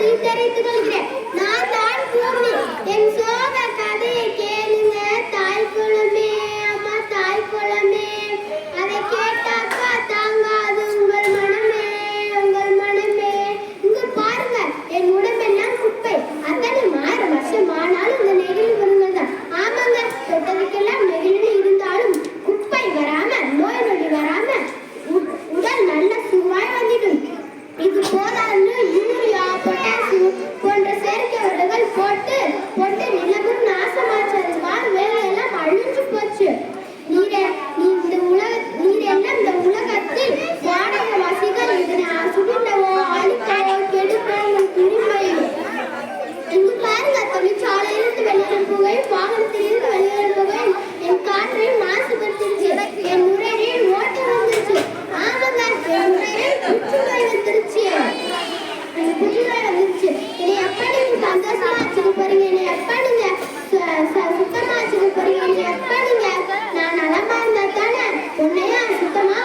எல்லாத்தையும் தெரிவித்துக் கொள்கிறேன். நான் தான் பூமி. என் சோக கதையை கேளுங்க தாய் குளமே, அம்மா தாய் குளமே. அதை கேட்டாக்கா தாங்காது உங்கள் மனமே, உங்கள் மனமே. இங்க பாருங்க, என் உடம்பெல்லாம் குப்பை. அத்தனை 1000 வருஷம் ஆனாலும் இந்த நெகிழி பொருள்கள் தான். ஆமாங்க, தொட்டதுக்கெல்லாம் நெகிழி இருந்தாலும் குப்பை வராம, நோய் நொடி வராம உடல் நல்ல சுவாய் வந்துடும். இது போதான்னு யூரியா, பொட்டாசியம் போன்ற செயற்கை உரங்கள் போட்டு நிலவும் நாசமாச்சதுக்கான வேலையெல்லாம் அழிஞ்சு போச்சு. நீரெல்லாம் இந்த உலகத்தில் வாடகைவாசிகள் இதனை சுடுண்டவோ அழிக்கவோ கெடுக்கவோ உரிமை. இங்கு பாருங்க, தொழிற்சாலையிலிருந்து வெளியேறும் புகையும் வாகனத்திலிருந்து வெளியேறும் புகையும் என் காற்றை மாசுபடுத்திருச்சு. என் நுரையீரலில் ஓட்டை வந்துருச்சு. ஆமாங்க, என் நுரையீரலில் புற்றுநோய் வந்துருச்சு. புற்றுநோய் வந்துருச்சு. என்னை எப்ப நீங்க சந்தோஷமா வச்சுக்க போறீங்க? என்னை எப்ப நீங்க சுத்தமா வச்சுக்க போறீங்க? என்னை எப்ப நீங்க நான் நலமா இருந்தா தானே உன்னையா சுத்தமா